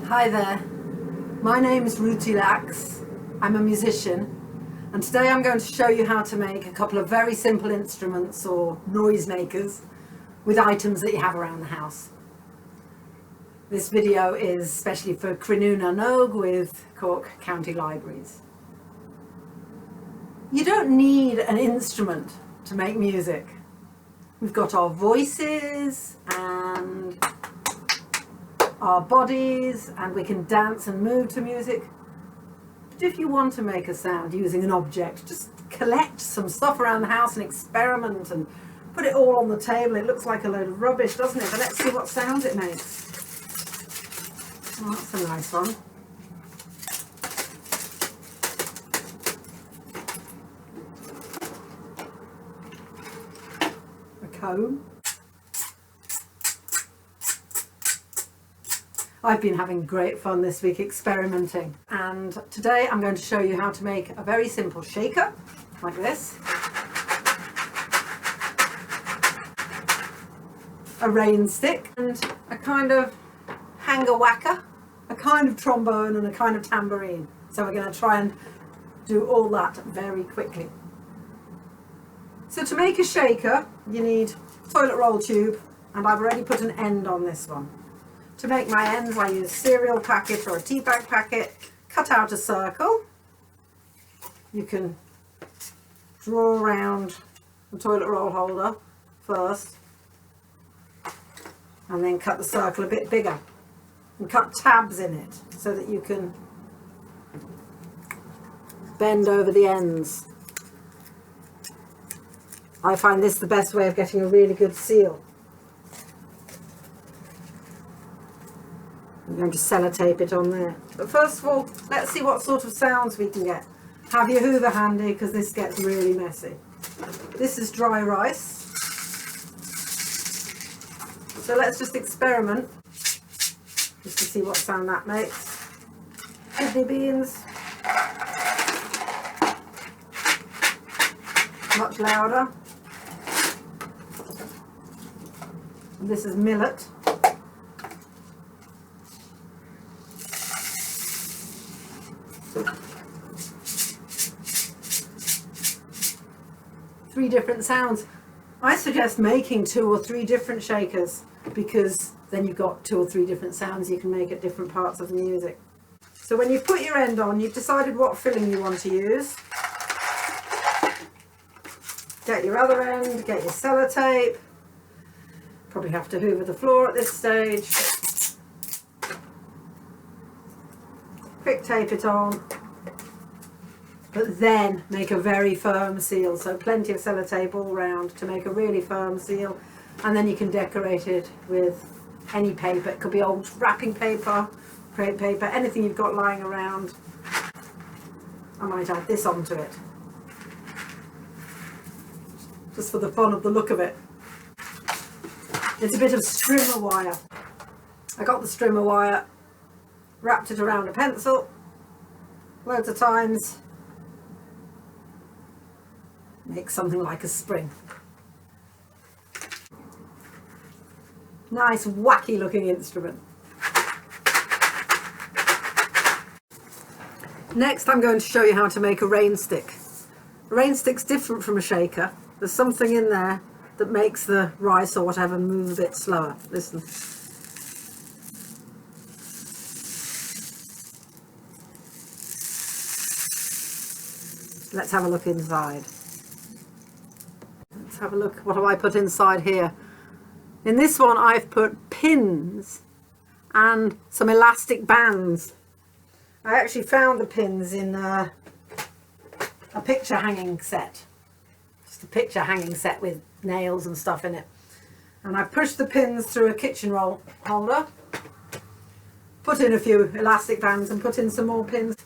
Hi there, my name is Ruti Lachs. I'm a musician, and today I'm going to show you how to make a couple of very simple instruments or noisemakers with items that you have around the house. This video is especially for Crinúna Nog with Cork County Libraries. You don't need an instrument to make music. We've got our voices and our bodies, and we can dance and move to music. But if you want to make a sound using an object, just collect some stuff around the house and experiment and put it all on the table. It looks like a load of rubbish, doesn't it? But let's see what sound it makes. Oh, that's a nice one. A comb. I've been having great fun this week experimenting, and today I'm going to show you how to make a very simple shaker like this, a rain stick, and a kind of hanger whacker, a kind of trombone, and a kind of tambourine. So we're going to try and do all that very quickly. So to make a shaker you need a toilet roll tube, and I've already put an end on this one. To make my ends I use a cereal packet or a tea bag packet, cut out a circle. You can draw around the toilet roll holder first and then cut the circle a bit bigger and cut tabs in it so that you can bend over the ends. I find this the best way of getting a really good seal. I'm going to sellotape it on there. But first of all, let's see what sort of sounds we can get. Have your Hoover handy because this gets really messy. This is dry rice. So let's just experiment just to see what sound that makes. Kidney beans. Much louder. And this is millet. Three different sounds. I suggest making 2 or 3 different shakers because then you've got 2 or 3 different sounds you can make at different parts of the music. So when you put your end on, you've decided what filling you want to use. Get your other end, get your sellotape. Probably have to hoover the floor at this stage. Quick tape it on. But then make a very firm seal, so plenty of sellotape all round to make a really firm seal, and then you can decorate it with any paper. It could be old wrapping paper, crepe paper, anything you've got lying around. I might add this onto it, just for the fun of the look of it. It's a bit of strimmer wire. I got the strimmer wire, wrapped it around a pencil loads of times. Make something like a spring. Nice wacky looking instrument. Next I'm going to show you how to make a rain stick. A rain stick's different from a shaker. There's something in there that makes the rice or whatever move a bit slower. Listen. Let's have a look inside. Let's have a look. What have I put inside here? In this one I've put pins and some elastic bands. I actually found the pins in a picture hanging set. Just a picture hanging set with nails and stuff in it. And I pushed the pins through a kitchen roll holder, put in a few elastic bands and put in some more pins.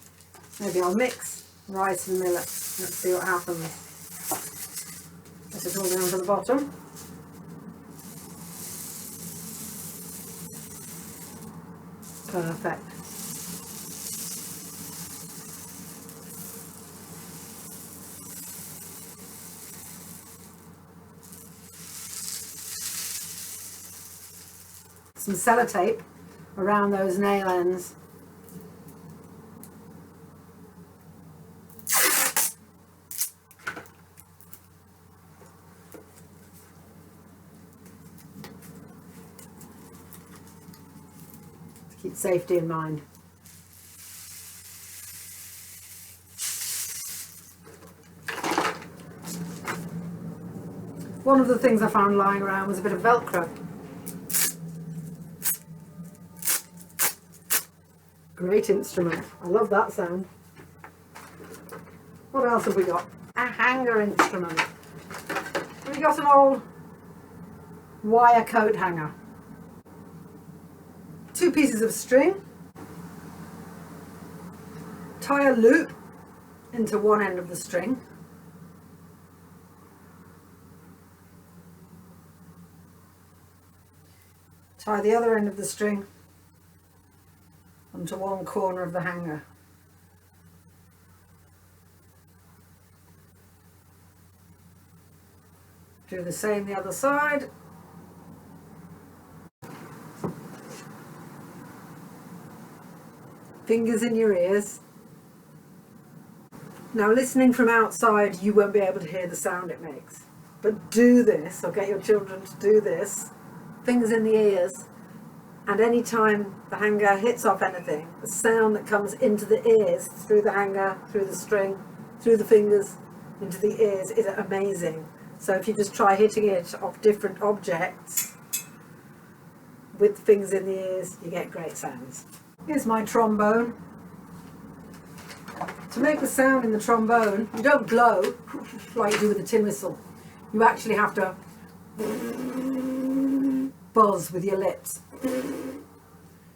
Maybe I'll mix rice and millet. Let's see what happens. Put it all down to the bottom. Perfect. Some sellotape around those nail ends. Keep safety in mind. One of the things I found lying around was a bit of Velcro. Great instrument. I love that sound. What else have we got? A hanger instrument. We got an old wire coat hanger. 2 pieces of string. Tie a loop into one end of the string. Tie the other end of the string onto one corner of the hanger. Do the same the other side. Fingers in your ears. Now, listening from outside, you won't be able to hear the sound it makes. But do this, or get your children to do this. Fingers in the ears. And any time the hanger hits off anything, the sound that comes into the ears, through the hanger, through the string, through the fingers, into the ears, is amazing. So if you just try hitting it off different objects with the fingers in the ears, you get great sounds. Here's my trombone. To make the sound in the trombone, you don't blow like you do with a tin whistle. You actually have to buzz with your lips.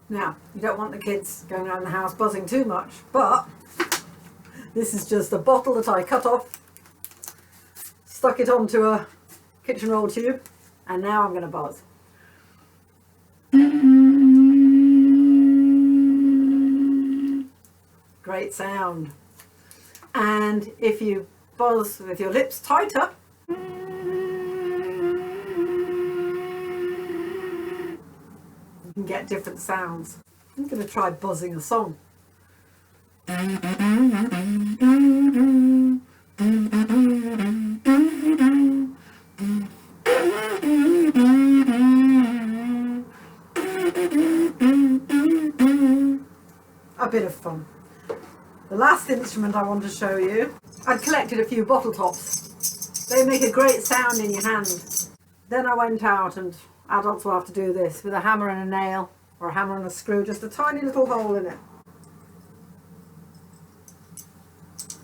Now, you don't want the kids going around the house buzzing too much, but this is just a bottle that I cut off, stuck it onto a kitchen roll tube, and now I'm going to buzz. Great sound. And if you buzz with your lips tighter, you can get different sounds. I'm going to try buzzing a song. A bit of fun. The last instrument I want to show you, I'd collected a few bottle tops. They make a great sound in your hand. Then I went out, and adults will have to do this with a hammer and a nail, or a hammer and a screw, just a tiny little hole in it.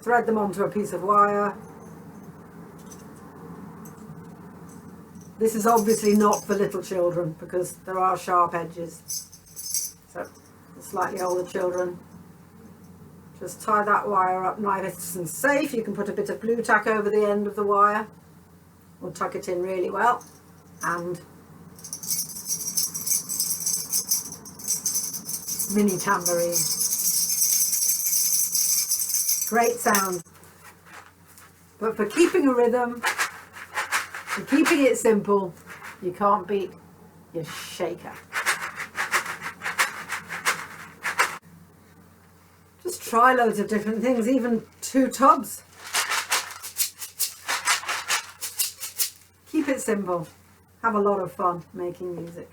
Thread them onto a piece of wire. This is obviously not for little children because there are sharp edges. So for slightly older children, just tie that wire up nice and safe. You can put a bit of glue tack over the end of the wire or tuck it in really well, and mini tambourine. Great sound. But for keeping a rhythm, for keeping it simple, you can't beat your shaker. Just try loads of different things, even 2 tubs. Keep it simple. Have a lot of fun making music.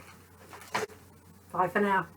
Bye for now.